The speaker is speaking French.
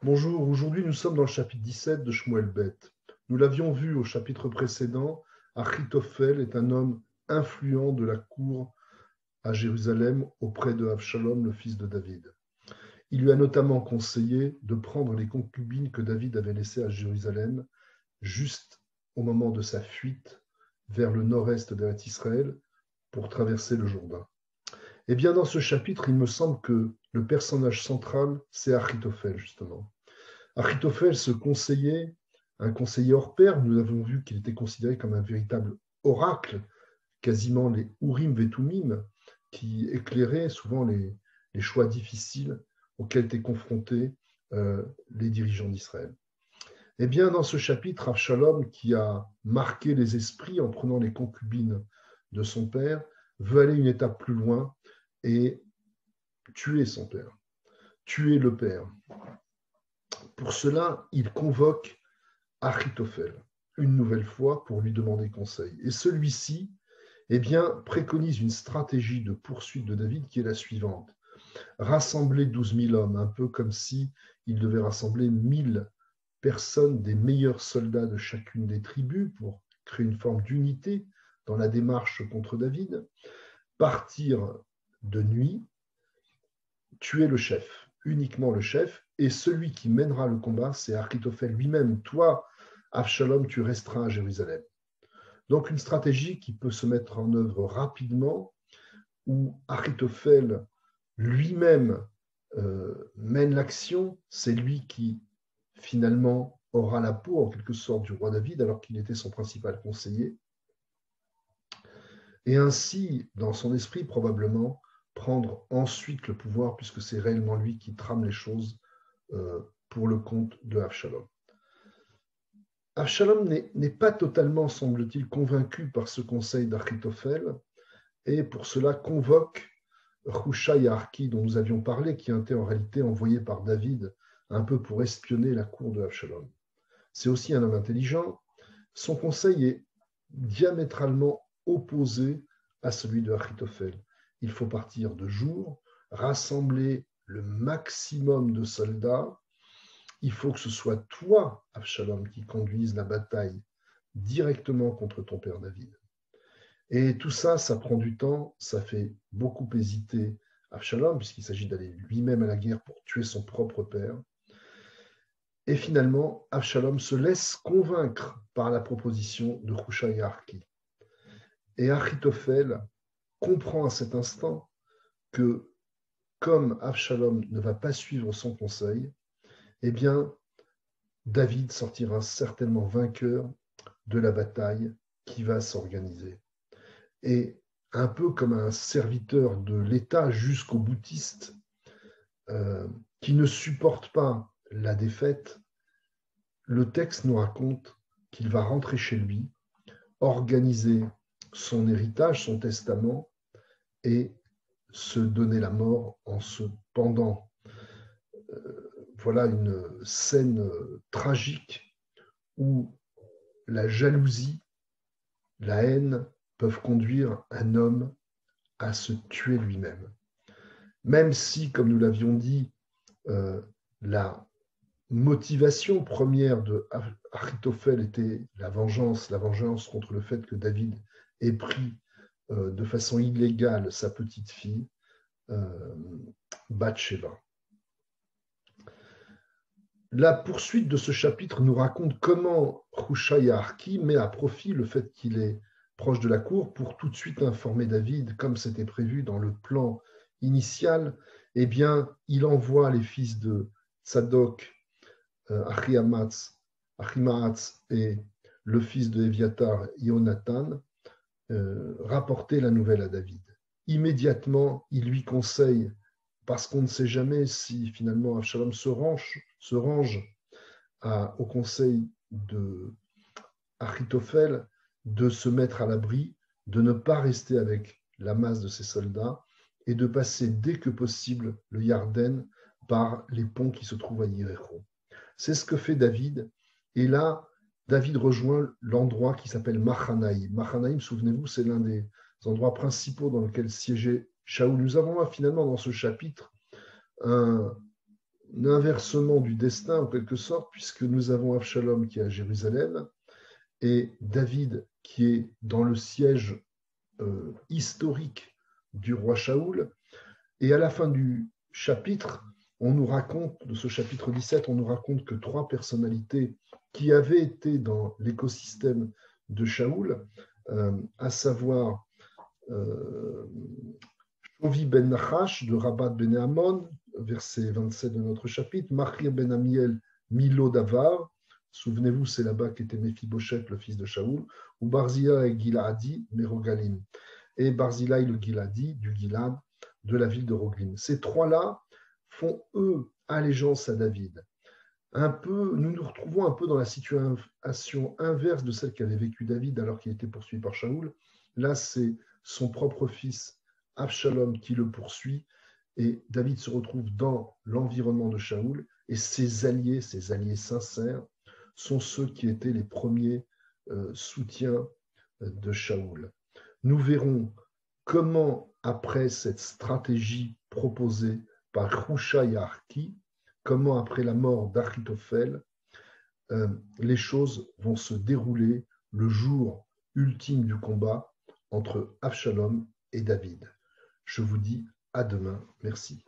Bonjour, aujourd'hui nous sommes dans le chapitre 17 de Shmuel Beth. Nous l'avions vu au chapitre précédent, Achitophel est un homme influent de la cour à Jérusalem auprès de Avshalom, le fils de David. Il lui a notamment conseillé de prendre les concubines que David avait laissées à Jérusalem juste au moment de sa fuite vers le nord-est d'Eretz Israël pour traverser le Jourdain. Eh bien, dans ce chapitre, il me semble que le personnage central, c'est Achitophel, justement. Achitophel, un conseiller hors pair, nous avons vu qu'il était considéré comme un véritable oracle, quasiment les Urim Vetumim, qui éclairaient souvent les choix difficiles auxquels étaient confrontés les dirigeants d'Israël. Eh bien, dans ce chapitre, Avshalom, qui a marqué les esprits en prenant les concubines de son père, veut aller une étape plus loin et tuer son père, tuer le père. Pour cela, il convoque Achitophel une nouvelle fois pour lui demander conseil. Et celui-ci préconise une stratégie de poursuite de David qui est la suivante. Rassembler 12 000 hommes, un peu comme si il devait rassembler 1000 personnes des meilleurs soldats de chacune des tribus pour créer une forme d'unité dans la démarche contre David, partir de nuit, tuer le chef, uniquement le chef, et celui qui mènera le combat, c'est Achitophel lui-même. Toi, Avshalom, tu resteras à Jérusalem. Donc une stratégie qui peut se mettre en œuvre rapidement, où Achitophel lui-même mène l'action, c'est lui qui finalement aura la peau en quelque sorte du roi David alors qu'il était son principal conseiller, et ainsi, dans son esprit probablement, prendre ensuite le pouvoir puisque c'est réellement lui qui trame les choses pour le compte de Avshalom. Avshalom n'est pas totalement, semble-t-il, convaincu par ce conseil d'Achitophel et pour cela convoque Hushai Arki, dont nous avions parlé, qui était en réalité envoyé par David un peu pour espionner la cour de Avshalom. C'est aussi un homme intelligent. Son conseil est diamétralement opposé à celui de Achitophel. Il faut partir de jour, rassembler le maximum de soldats. Il faut que ce soit toi, Avshalom, qui conduise la bataille directement contre ton père David. Et tout ça, ça prend du temps, ça fait beaucoup hésiter Avshalom, puisqu'il s'agit d'aller lui-même à la guerre pour tuer son propre père. Et finalement, Avshalom se laisse convaincre par la proposition de Hushai Arki. Et Achitophel comprend à cet instant que, comme Avshalom ne va pas suivre son conseil, eh bien, David sortira certainement vainqueur de la bataille qui va s'organiser. Et un peu comme un serviteur de l'État jusqu'au boutiste qui ne supporte pas la défaite, le texte nous raconte qu'il va rentrer chez lui, organiser son héritage, son testament, et se donner la mort en se pendant. Voilà une scène tragique où la jalousie, la haine peuvent conduire un homme à se tuer lui-même. Même si, comme nous l'avions dit, la motivation première de Achitophel était la vengeance contre le fait que David ait pris de façon illégale sa petite fille, Bathsheba. La poursuite de ce chapitre nous raconte comment Hushai Arki met à profit le fait qu'il est proche de la cour pour tout de suite informer David, comme c'était prévu dans le plan initial. Eh bien, il envoie les fils de Tzadok, Achimaatz et le fils de Éviatar, Yonatan, rapporter la nouvelle à David. Immédiatement, il lui conseille, parce qu'on ne sait jamais si finalement Avshalom se range au conseil de Achitophel, de se mettre à l'abri, de ne pas rester avec la masse de ses soldats et de passer dès que possible le Yarden par les ponts qui se trouvent à Yericho. C'est ce que fait David. Et là, David rejoint l'endroit qui s'appelle Mahanaïm. Mahanaïm, souvenez-vous, c'est l'un des endroits principaux dans lesquels siégeait Shaoul. Nous avons là, finalement, dans ce chapitre, inversement du destin en quelque sorte, puisque nous avons Absalom qui est à Jérusalem et David qui est dans le siège historique du roi Shaoul. Et à la fin du chapitre, on nous raconte, de ce chapitre 17, on nous raconte que 3 personnalités qui avaient été dans l'écosystème de Shaoul, à savoir Shovi ben Nachash de Rabat ben Amon, verset 27 de notre chapitre, Machir ben Amiel Milo Davar, souvenez-vous, c'est là-bas qu'était Mephibosheth, le fils de Shaoul, ou Barzilla et Giladi, Merogalim, et Barzillai le Giladi, du Gilad, de la ville de Roglim. Ces 3-là font, eux, allégeance à David. Nous nous retrouvons un peu dans la situation inverse de celle qu'avait vécue David alors qu'il était poursuivi par Shaoul. Là, c'est son propre fils, Absalom, qui le poursuit, et David se retrouve dans l'environnement de Shaoul, et ses alliés sincères, sont ceux qui étaient les premiers soutiens de Shaoul. Nous verrons comment, après cette stratégie proposée par Hushai Arki, comment après la mort d'Achitophel, les choses vont se dérouler le jour ultime du combat entre Absalom et David. Je vous dis à demain. Merci.